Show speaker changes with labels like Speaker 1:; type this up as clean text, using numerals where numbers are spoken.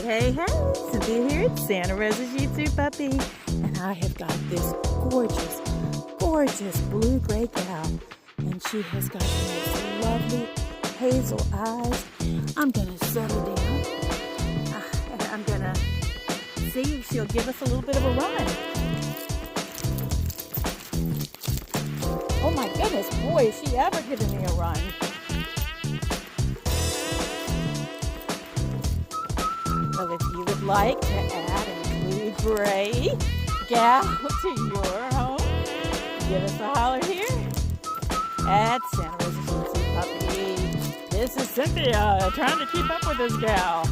Speaker 1: Hey, Cynthia here. It's Santa Rosa Shih Tzu puppy. And I have got this gorgeous, gorgeous blue-gray cow. And she has got these lovely hazel eyes. I'm going to settle down. And I'm going to see if she'll give us a little bit of a run. Oh my goodness, boy, is she ever giving me a run. Well, if you would like to add a blue-gray gal to your home, give us a holler here at Santa Rosa Shih Tzu Puppy. This is Cynthia trying to keep up with this gal.